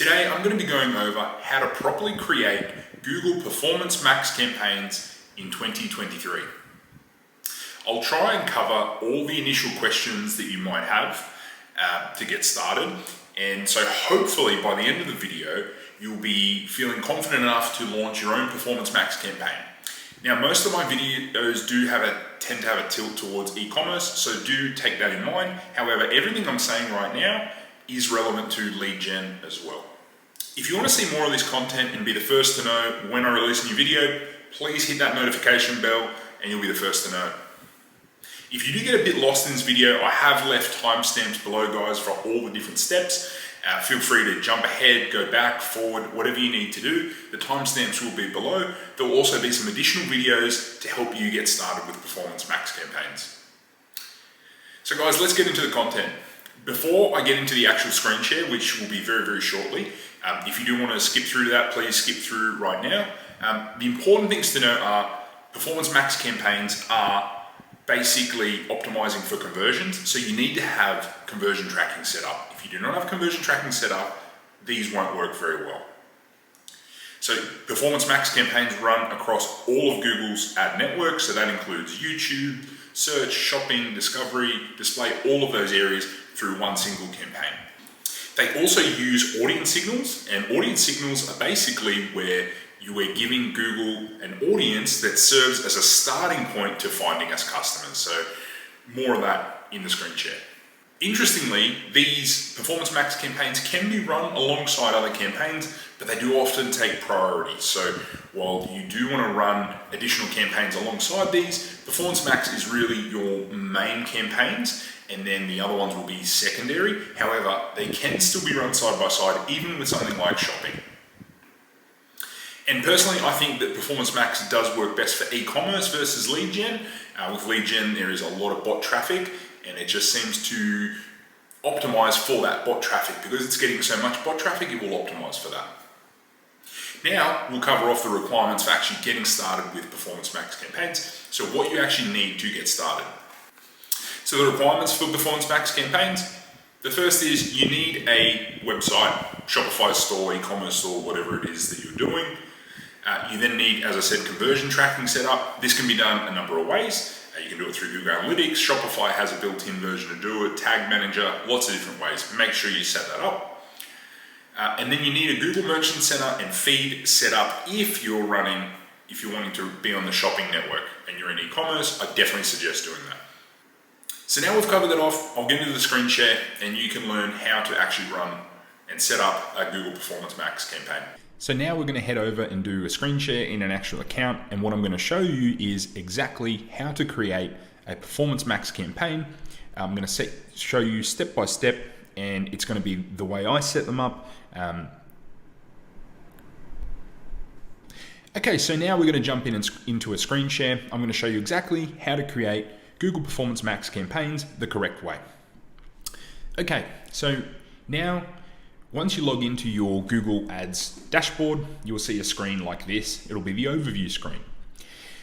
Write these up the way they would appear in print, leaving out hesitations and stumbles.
Today I'm going to be going over how to properly create Google Performance Max campaigns in 2023. I'll try and cover all the initial questions that you might have to get started, and so hopefully by the end of the video you'll be feeling confident enough to launch your own Performance Max campaign. Now, most of my videos tend to have a tilt towards e-commerce, so do take that in mind. However, everything I'm saying right now is relevant to lead gen as well. If you want to see more of this content and be the first to know when I release a new video, please hit that notification bell and you'll be the first to know. If you do get a bit lost in this video, I have left timestamps below, guys, for all the different steps. Feel free to jump ahead, go back, forward, whatever you need to do. The timestamps will be below. There will also be some additional videos to help you get started with Performance Max campaigns. So guys, let's get into the content. Before I get into the actual screen share, which will be very, very shortly, if you do want to skip through that, please skip through right now. The important things to know are Performance Max campaigns are basically optimizing for conversions, so you need to have conversion tracking set up. If you do not have conversion tracking set up, these won't work very well. So Performance Max campaigns run across all of Google's ad network, so that includes YouTube, search, shopping, discovery, display, all of those areas through one single campaign. They also use audience signals, and audience signals are basically where you are giving Google an audience that serves as a starting point to finding us customers. So more of that in the screen share. Interestingly, these Performance Max campaigns can be run alongside other campaigns, but they do often take priority. So while you do want to run additional campaigns alongside these, Performance Max is really your main campaigns, and then the other ones will be secondary. However, they can still be run side by side, even with something like shopping. And personally, I think that Performance Max does work best for e-commerce versus lead gen. With lead gen, there is a lot of bot traffic, and it just seems to optimize for that bot traffic. Because it's getting so much bot traffic, it will optimize for that. Now, we'll cover off the requirements for actually getting started with Performance Max campaigns. So what you actually need to get started. So the requirements for Performance Max campaigns, the first is you need a website, Shopify store, e-commerce store, whatever it is that you're doing. You then need, as I said, conversion tracking set up. This can be done a number of ways. You can do it through Google Analytics. Shopify has a built-in version to do it, Tag Manager, lots of different ways. Make sure you set that up. And then you need a Google Merchant Center and feed set up if you're wanting to be on the shopping network and you're in e-commerce. I definitely suggest doing that. So now we've covered that off, I'll get into the screen share and you can learn how to actually run and set up a Google Performance Max campaign. So now we're going to head over and do a screen share in an actual account, and what I'm going to show you is exactly how to create a Performance Max campaign. I'm going to show you step by step, and it's going to be the way I set them up. Okay, so now we're going to jump into a screen share. I'm going to show you exactly how to create Google Performance Max campaigns the correct way. Okay, so now once you log into your Google Ads dashboard, you'll see a screen like this. It'll be the overview screen.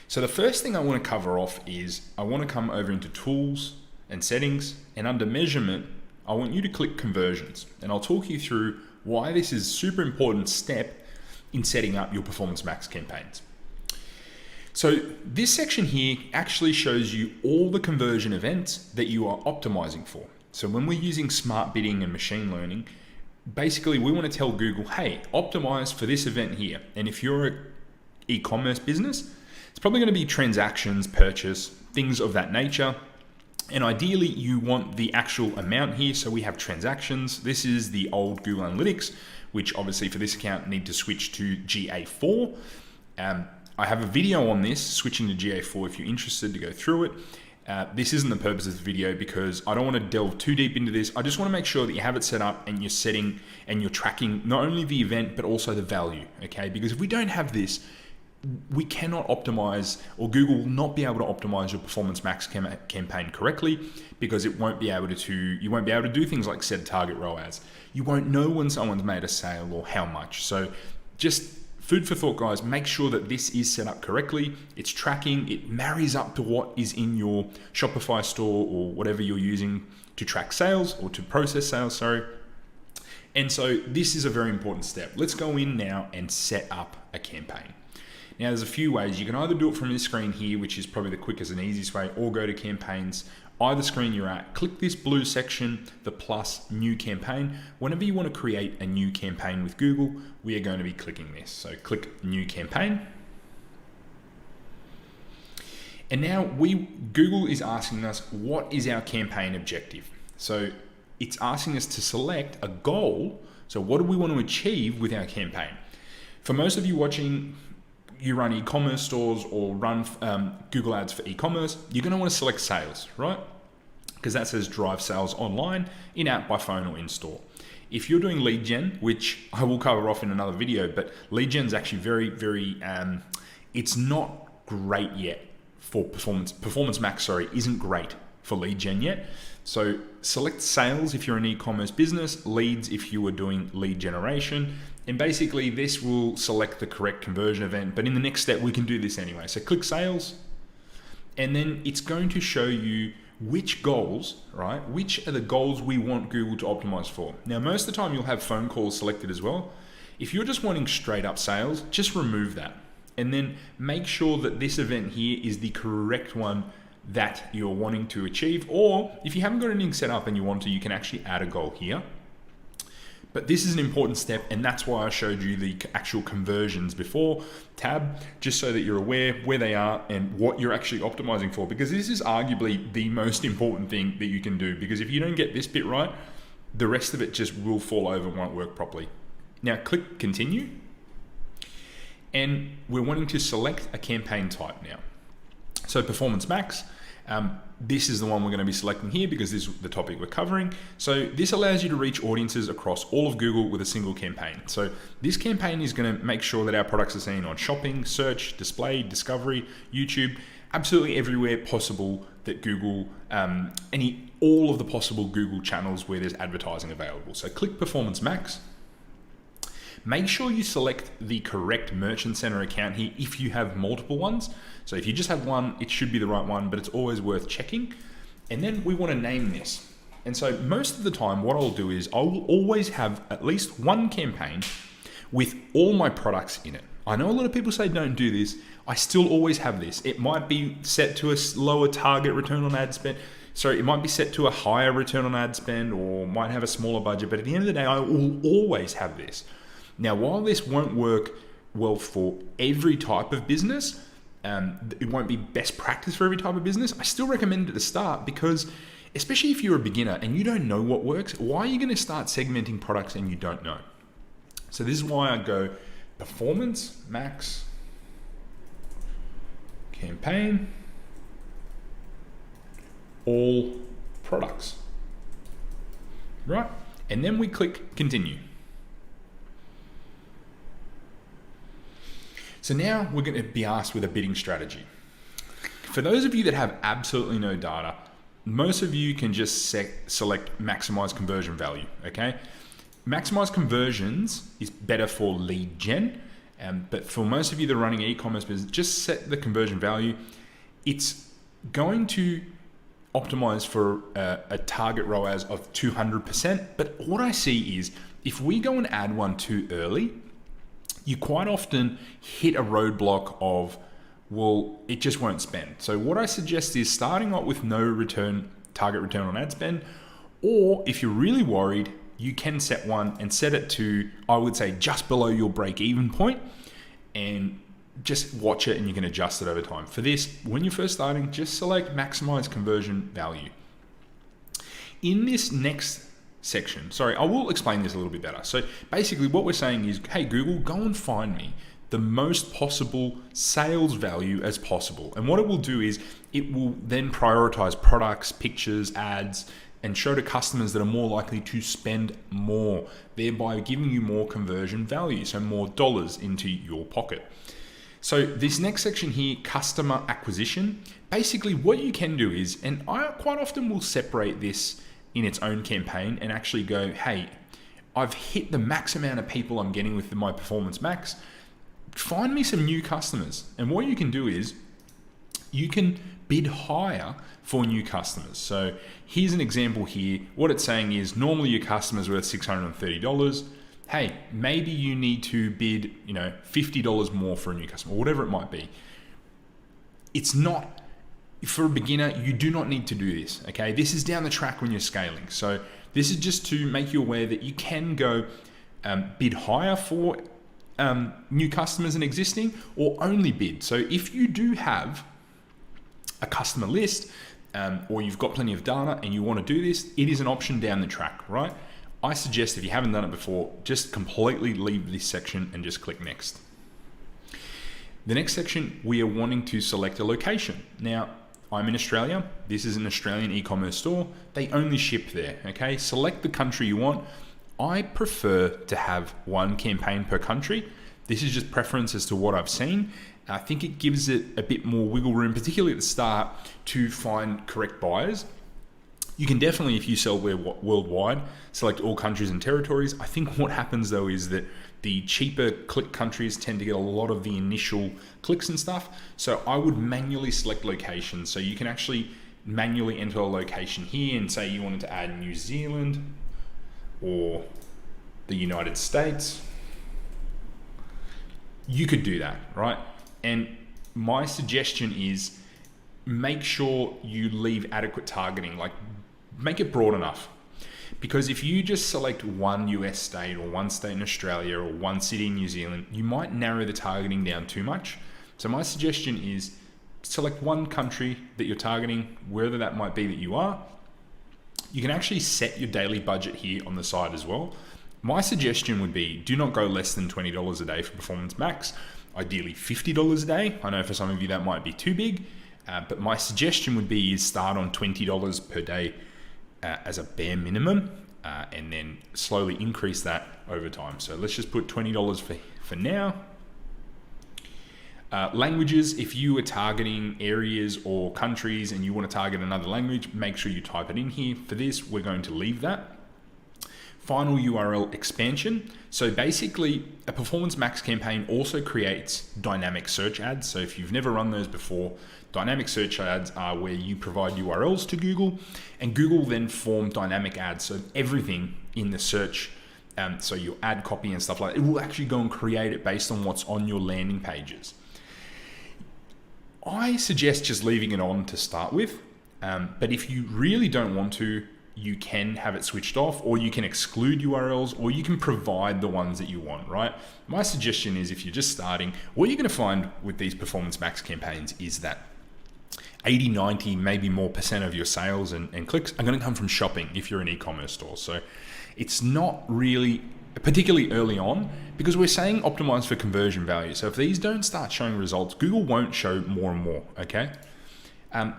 So the first thing I want to cover off is I want to come over into Tools and Settings, and under Measurement, I want you to click Conversions. And I'll talk you through why this is a super important step in setting up your Performance Max campaigns. So this section here actually shows you all the conversion events that you are optimizing for. So when we're using smart bidding and machine learning, basically we want to tell Google, hey, optimize for this event here. And if you're an e-commerce business, it's probably going to be transactions, purchase, things of that nature. And ideally you want the actual amount here. So we have transactions. This is the old Google Analytics, which obviously for this account need to switch to GA4. I have a video on this, switching to GA4 if you're interested to go through it. This isn't the purpose of the video because I don't want to delve too deep into this. I just want to make sure that you have it set up and you're setting and you're tracking not only the event, but also the value, okay? Because if we don't have this, we cannot optimize, or Google will not be able to optimize your Performance Max campaign correctly, because you won't be able to do things like set a target ROAS. You won't know when someone's made a sale or how much. So just food for thought, guys. Make sure that this is set up correctly. It's tracking, it marries up to what is in your Shopify store or whatever you're using to track sales or to process sales, sorry. And so this is a very important step. Let's go in now and set up a campaign. Now there's a few ways. You can either do it from this screen here, which is probably the quickest and easiest way, or go to campaigns. Either screen you're at, click this blue section, the plus new campaign. Whenever you want to create a new campaign with Google, we are going to be clicking this. So click new campaign. And now Google is asking us, what is our campaign objective? So it's asking us to select a goal. So what do we want to achieve with our campaign? For most of you watching, you run e-commerce stores or run Google ads for e-commerce, you're going to want to select sales, right? Because that says drive sales online, in-app, by phone, or in-store. If you're doing lead gen, which I will cover off in another video, but lead gen is actually very, it's not great yet for performance. Performance Max, isn't great for lead gen yet. So select sales if you're an e-commerce business, leads if you are doing lead generation, and basically this will select the correct conversion event. But in the next step, we can do this anyway. So click sales, and then it's going to show you which goals, right? Which are the goals we want Google to optimize for. Now, most of the time you'll have phone calls selected as well. If you're just wanting straight up sales, just remove that. And then make sure that this event here is the correct one that you're wanting to achieve. Or if you haven't got anything set up and you want to, you can actually add a goal here. But this is an important step, and that's why I showed you the actual conversions before tab, just so that you're aware where they are and what you're actually optimizing for, because this is arguably the most important thing that you can do, because if you don't get this bit right, the rest of it just will fall over and won't work properly. Now click continue, and we're wanting to select a campaign type now. So Performance Max, this is the one we're going to be selecting here because this is the topic we're covering. So this allows you to reach audiences across all of Google with a single campaign. So this campaign is going to make sure that our products are seen on shopping, search, display, discovery, YouTube, absolutely everywhere possible that Google, all of the possible Google channels where there's advertising available. So click Performance Max. Make sure you select the correct Merchant Center account here if you have multiple ones. So if you just have one, it should be the right one, but it's always worth checking. And then we want to name this. And so most of the time, what I'll do is I'll always have at least one campaign with all my products in it. I know a lot of people say don't do this. I still always have this. It might be set to a lower target return on ad spend. So it might be set to a higher return on ad spend, or might have a smaller budget, but at the end of the day, I will always have this. Now, while this won't work well for every type of business, it won't be best practice for every type of business, I still recommend it at the start, because especially if you're a beginner and you don't know what works, why are you going to start segmenting products and you don't know? So this is why I go Performance Max campaign, all products, right? And then we click continue. So now we're going to be asked with a bidding strategy. For those of you that have absolutely no data, most of you can just select maximize conversion value, okay? Maximize conversions is better for lead gen, but for most of you that are running e-commerce business, just set the conversion value. It's going to optimize for a target ROAS of 200%, but what I see is if we go and add one too early, you quite often hit a roadblock of, well, it just won't spend. So what I suggest is starting out with no target return on ad spend, or if you're really worried, you can set one and set it to, I would say, just below your break-even point, and just watch it and you can adjust it over time. For this, when you're first starting, just select maximize conversion value. In this next section, I will explain this a little bit better. So basically what we're saying is, hey Google, go and find me the most possible sales value as possible. And what it will do is it will then prioritize products, pictures, ads, and show to customers that are more likely to spend more, thereby giving you more conversion value, so more dollars into your pocket. So this next section here, customer acquisition, basically what you can do is, and I quite often will separate this in its own campaign and actually go, hey, I've hit the max amount of people I'm getting with my Performance Max. Find me some new customers. And what you can do is you can bid higher for new customers. So here's an example here. What it's saying is normally your customer's worth $630. Hey, maybe you need to bid, $50 more for a new customer, or whatever it might be. It's not, for a beginner, you do not need to do this, okay? This is down the track when you're scaling. So this is just to make you aware that you can go bid higher for new customers and existing, or only bid. So if you do have a customer list or you've got plenty of data and you want to do this, it is an option down the track, right? I suggest if you haven't done it before, just completely leave this section and just click next. The next section, we are wanting to select a location. Now, I'm in Australia. This is an Australian e-commerce store. They only ship there, okay? Select the country you want. I prefer to have one campaign per country. This is just preference as to what I've seen. I think it gives it a bit more wiggle room, particularly at the start, to find correct buyers. You can definitely, if you sell worldwide, select all countries and territories. I think what happens though is that the cheaper click countries tend to get a lot of the initial clicks and stuff. So I would manually select locations. So you can actually manually enter a location here and say you wanted to add New Zealand or the United States. You could do that, right? And my suggestion is make sure you leave adequate targeting, like make it broad enough. Because if you just select one US state or one state in Australia or one city in New Zealand, you might narrow the targeting down too much. So my suggestion is select one country that you're targeting, wherever that might be that you are. You can actually set your daily budget here on the side as well. My suggestion would be do not go less than $20 a day for Performance Max, ideally $50 a day. I know for some of you that might be too big, but my suggestion would be is start on $20 per day as a bare minimum, and then slowly increase that over time. So let's just put $20 for now. Languages, if you are targeting areas or countries and you want to target another language, make sure you type it in here. For this, we're going to leave that. Final URL expansion. So basically, a Performance Max campaign also creates dynamic search ads. So if you've never run those before, dynamic search ads are where you provide URLs to Google, and Google then form dynamic ads. So everything in the search, so your ad copy and stuff like that, it will actually go and create it based on what's on your landing pages. I suggest just leaving it on to start with, but if you really don't want to, you can have it switched off, or you can exclude URLs, or you can provide the ones that you want, right? My suggestion is if you're just starting, what you're going to find with these Performance Max campaigns is that 80, 90, maybe more % of your sales and clicks are going to come from shopping if you're an e-commerce store. So it's not really, particularly early on, because we're saying optimize for conversion value. So if these don't start showing results, Google won't show more and more, okay?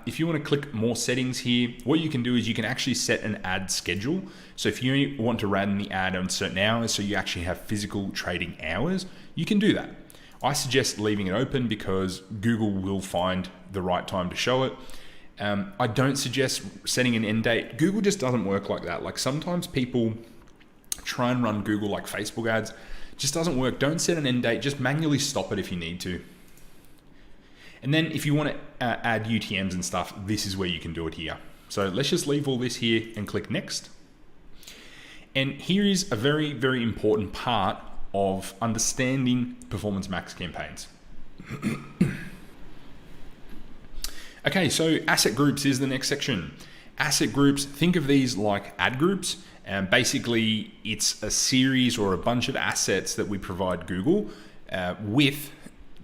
If you want to click more settings here, what you can do is you can actually set an ad schedule. So if you want to run the ad on certain hours, so you actually have physical trading hours, you can do that. I suggest leaving it open because Google will find the right time to show it. I don't suggest setting an end date. Google just doesn't work like that. Like sometimes people try and run Google like Facebook ads. It just doesn't work. Don't set an end date. Just manually stop it if you need to. And then if you want to add UTMs and stuff, this is where you can do it here. So let's just leave all this here and click next. And here is a very, very important part of understanding Performance Max campaigns. Okay, so asset groups is the next section. Asset groups, think of these like ad groups. And basically, it's a series or a bunch of assets that we provide Google with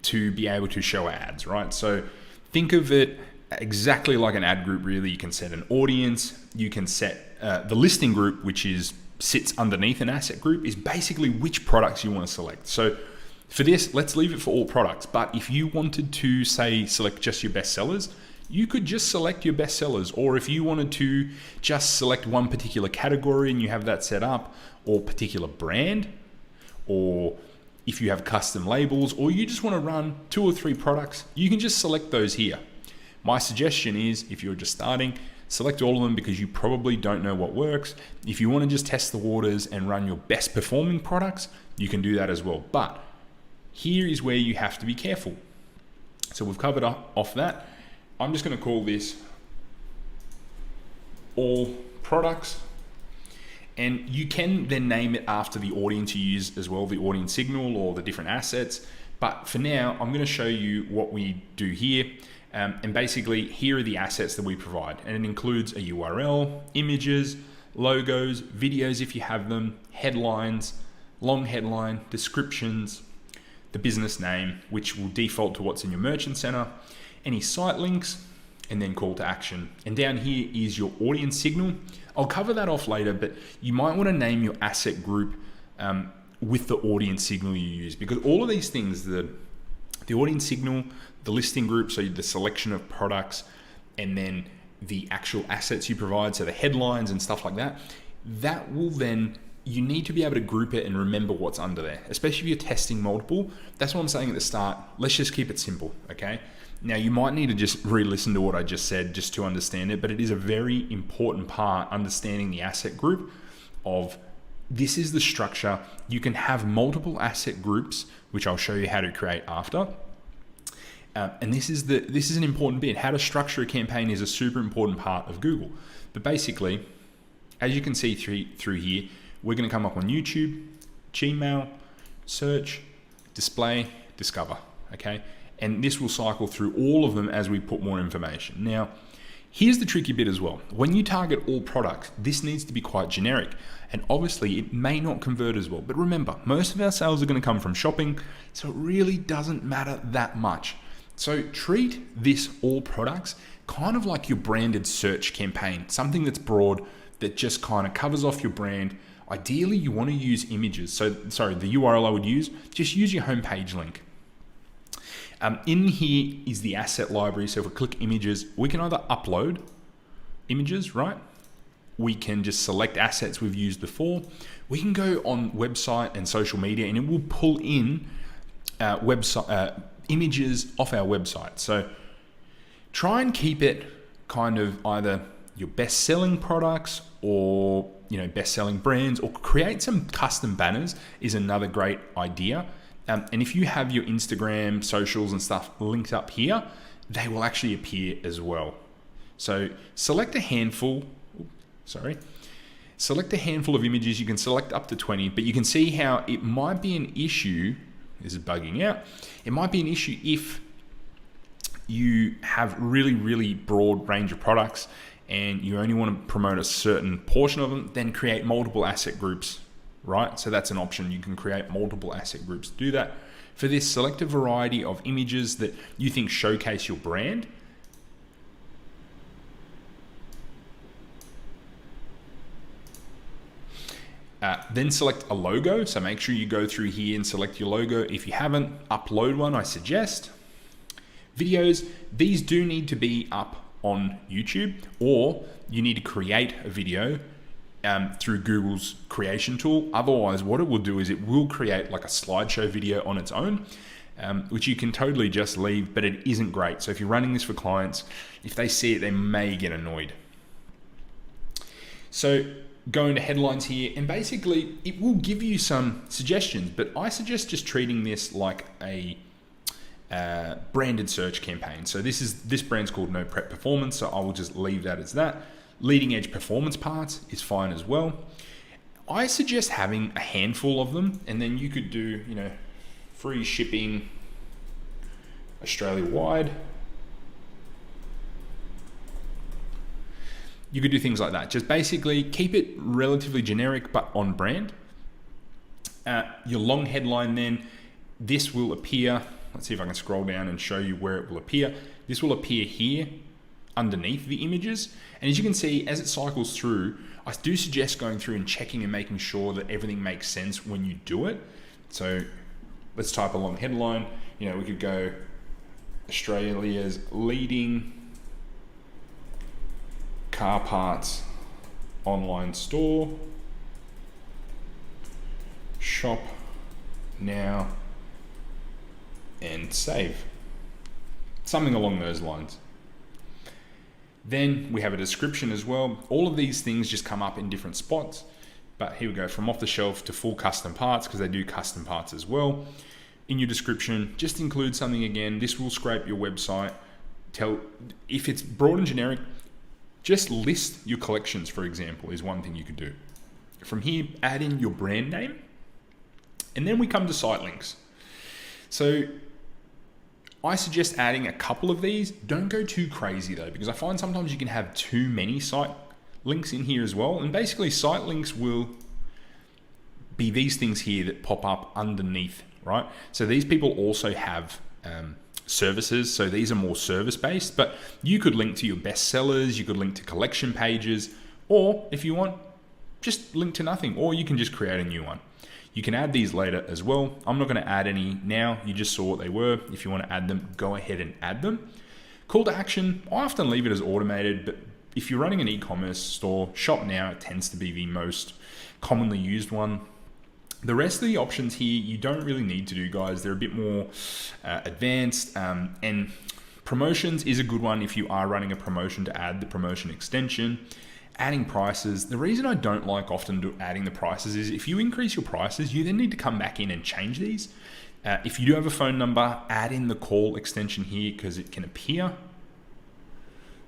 to be able to show ads, right? So think of it exactly like an ad group, really. You can set an audience, you can set the listing group, which sits underneath an asset group, is basically which products you want to select. So for this, let's leave it for all products. But if you wanted to, say, select just your best sellers, you could just select your best sellers. Or if you wanted to just select one particular category and you have that set up, or particular brand, or if you have custom labels, or you just want to run 2 or 3 products, you can just select those here. My suggestion is, if you're just starting, select all of them because you probably don't know what works. If you want to just test the waters and run your best performing products, you can do that as well. But here is where you have to be careful. So we've covered off that. I'm just going to call this all products. And you can then name it after the audience you use as well, the audience signal or the different assets. But for now, I'm going to show you what we do here. And basically, here are the assets that we provide. And it includes a URL, images, logos, videos if you have them, headlines, long headline, descriptions, the business name, which will default to what's in your merchant center, any site links, and then call to action. And down here is your audience signal. I'll cover that off later, but you might want to name your asset group with the audience signal you use, because all of these things, the audience signal, the listing group, so the selection of products, and then the actual assets you provide, so the headlines and stuff like that, that will then, you need to be able to group it and remember what's under there, especially if you're testing multiple. That's what I'm saying at the start. Let's just keep it simple, okay? Now, you might need to just re-listen to what I just said just to understand it, but it is a very important part, understanding the asset group of this is the structure. You can have multiple asset groups, which I'll show you how to create after. And this is an important bit. How to structure a campaign is a super important part of Google. But basically, as you can see through here, we're going to come up on YouTube, Gmail, search, display, discover, okay? And this will cycle through all of them as we put more information. Now, here's the tricky bit as well. When you target all products, this needs to be quite generic. And obviously, it may not convert as well. But remember, most of our sales are going to come from shopping, so it really doesn't matter that much. So treat this all products kind of like your branded search campaign, something that's broad, that just kind of covers off your brand. Ideally, you want to use images. So, sorry, the URL I would use, just use your homepage link. In here is the asset library. So if we click images, we can either upload images, right? We can just select assets we've used before. We can go on website and social media, and it will pull in images off our website. So try and keep it kind of either your best-selling products or best-selling brands, or create some custom banners is another great idea. And if you have your Instagram, socials and stuff linked up here, they will actually appear as well. So select a handful of images. You can select up to 20, but you can see how it might be an issue. This is bugging out. It might be an issue if you have really, really broad range of products and you only want to promote a certain portion of them, then create multiple asset groups, right? So that's an option. You can create multiple asset groups to do that. For this, select a variety of images that you think showcase your brand. Then select a logo. So make sure you go through here and select your logo. If you haven't, upload one, I suggest. Videos, these do need to be up on YouTube, or you need to create a video through Google's creation tool. Otherwise, what it will do is it will create like a slideshow video on its own, which you can totally just leave, but it isn't great. So if you're running this for clients, if they see it, they may get annoyed. So go into headlines here, and basically it will give you some suggestions, but I suggest just treating this like a branded search campaign. So this brand's called No Prep Performance, so I will just leave that as that. Leading edge performance parts is fine as well. I suggest having a handful of them, and then you could do, free shipping Australia wide. You could do things like that. Just basically keep it relatively generic, but on brand. Your long headline then, this will appear. Let's see if I can scroll down and show you where it will appear. This will appear here underneath the images. And as you can see, as it cycles through, I do suggest going through and checking and making sure that everything makes sense when you do it. So let's type a long headline. We could go Australia's leading car parts online store. Shop now and save. Something along those lines. Then we have a description as well. All of these things just come up in different spots. But here we go, from off the shelf to full custom parts, because they do custom parts as well. In your description, just include something again. This will scrape your website if it's broad and generic, just list your collections, for example, is one thing you could do. From here, add in your brand name, and then we come to Sitelinks. So I suggest adding a couple of these. Don't go too crazy though, because I find sometimes you can have too many site links in here as well. And basically Sitelinks will be these things here that pop up underneath, right? So these people also have services. So these are more service based, but you could link to your best sellers, you could link to collection pages, or if you want, just link to nothing, or you can just create a new one. You can add these later as well. I'm not going to add any now. You just saw what they were. If you want to add them, go ahead and add them. Call to action, I often leave it as automated, but if you're running an e-commerce store, shop now, it tends to be the most commonly used one. The rest of the options here, you don't really need to do, guys. They're a bit more advanced, and promotions is a good one if you are running a promotion to add the promotion extension. Adding prices. The reason I don't like often adding the prices is if you increase your prices, you then need to come back in and change these. If you do have a phone number, add in the call extension here because it can appear.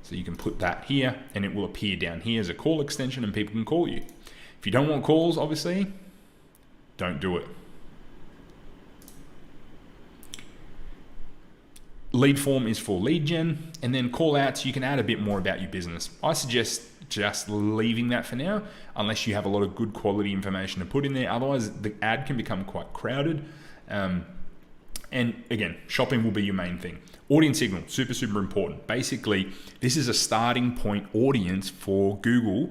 So you can put that here and it will appear down here as a call extension and people can call you. If you don't want calls, obviously, don't do it. Lead form is for lead gen, and then call outs, you can add a bit more about your business. I suggest just leaving that for now, unless you have a lot of good quality information to put in there. Otherwise, the ad can become quite crowded. And again, shopping will be your main thing. Audience signal, super, super important. Basically, this is a starting point audience for Google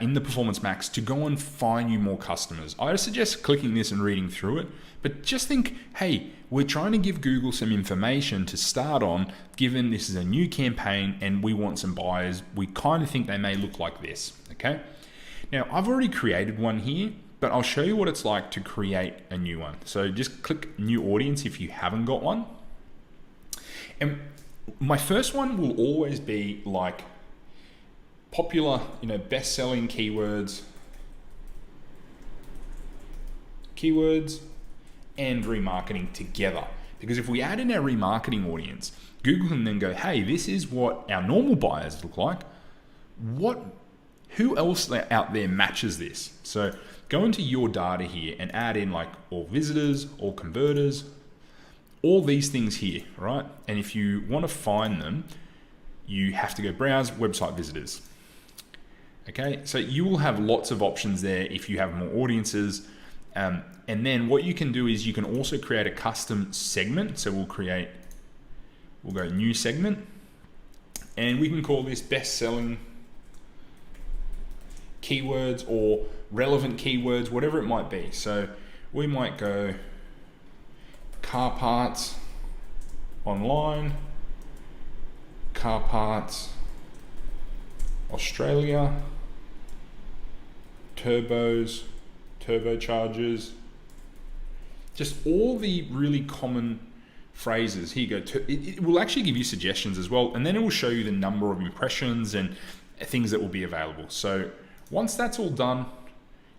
in the Performance Max to go and find you more customers. I suggest clicking this and reading through it, but just think, hey, we're trying to give Google some information to start on, given this is a new campaign and we want some buyers. We kind of think they may look like this, okay? Now, I've already created one here, but I'll show you what it's like to create a new one. So just click new audience if you haven't got one. And my first one will always be like popular, best-selling keywords and remarketing together. Because if we add in our remarketing audience, Google can then go, hey, this is what our normal buyers look like. Who else out there matches this? So go into your data here and add in like all visitors, all converters, all these things here, right? And if you want to find them, you have to go browse website visitors. Okay, so you will have lots of options there if you have more audiences. And then what you can do is you can also create a custom segment. So we'll go new segment, and we can call this best-selling keywords or relevant keywords, whatever it might be. So we might go car parts online, car parts Australia, turbos, turbochargers, just all the really common phrases. Here you go. It will actually give you suggestions as well, and then it will show you the number of impressions and things that will be available. So once that's all done,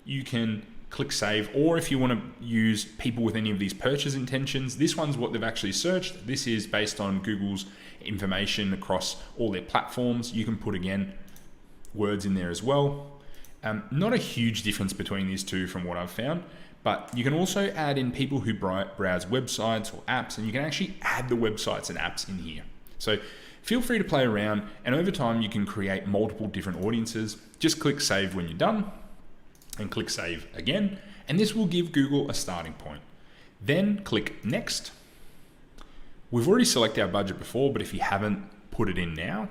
you can click save, or if you want to use people with any of these purchase intentions, this one's what they've actually searched. This is based on Google's information across all their platforms. You can put, again, words in there as well. Not a huge difference between these two from what I've found, but you can also add in people who browse websites or apps, and you can actually add the websites and apps in here. So feel free to play around, and over time you can create multiple different audiences. Just click save when you're done, and click save again, and this will give Google a starting point. Then click next. We've already selected our budget before, but if you haven't, put it in now.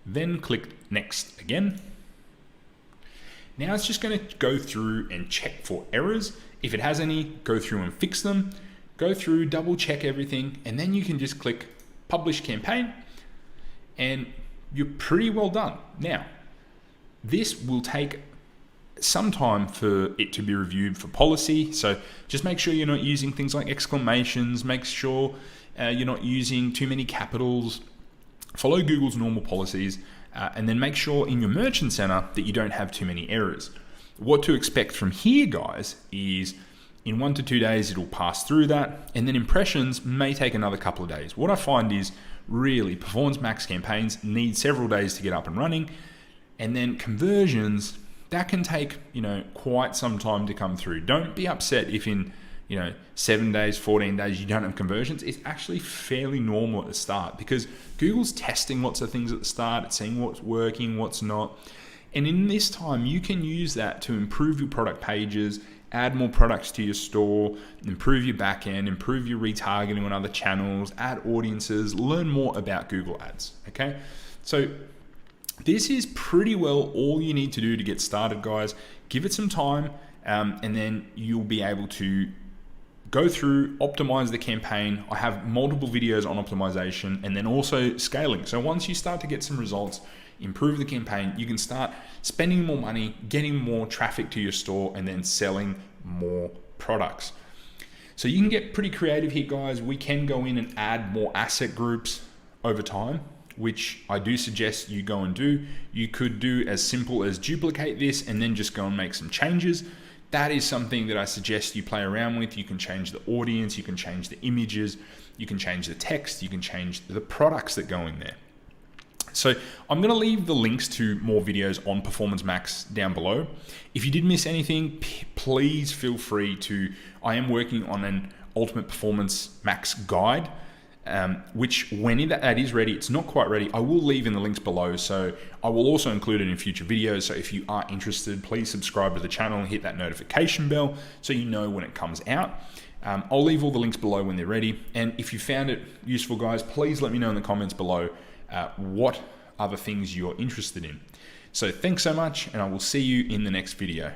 Then click next again. Now it's just going to go through and check for errors. If it has any, go through and fix them. Go through, double check everything, and then you can just click publish campaign, and you're pretty well done. Now, this will take some time for it to be reviewed for policy. So just make sure you're not using things like exclamations. Make sure you're not using too many capitals. Follow Google's normal policies, and then make sure in your merchant center that you don't have too many errors. What to expect from here, guys, is in 1 to 2 days, it'll pass through that. And then impressions may take another couple of days. What I find is really Performance Max campaigns need several days to get up and running. And then conversions, that can take, quite some time to come through. Don't be upset if in, 7 days, 14 days, you don't have conversions. It's actually fairly normal at the start because Google's testing lots of things at the start. It's seeing what's working, what's not. And in this time, you can use that to improve your product pages, add more products to your store, improve your backend, improve your retargeting on other channels, add audiences, learn more about Google Ads, okay? So this is pretty well all you need to do to get started, guys. Give it some time, and then you'll be able to go through, optimize the campaign. I have multiple videos on optimization and then also scaling. So once you start to get some results, improve the campaign, you can start spending more money, getting more traffic to your store, and then selling more products. So you can get pretty creative here, guys. We can go in and add more asset groups over time, which I do suggest you go and do. You could do as simple as duplicate this and then just go and make some changes. That is something that I suggest you play around with. You can change the audience, you can change the images, you can change the text, you can change the products that go in there. So I'm going to leave the links to more videos on Performance Max down below. If you did miss anything, please feel free to, I am working on an Ultimate Performance Max guide, which when that is ready, it's not quite ready, I will leave in the links below. So I will also include it in future videos. So if you are interested, please subscribe to the channel and hit that notification bell so you know when it comes out. I'll leave all the links below when they're ready. And if you found it useful, guys, please let me know in the comments below what other things you're interested in. So thanks so much, and I will see you in the next video.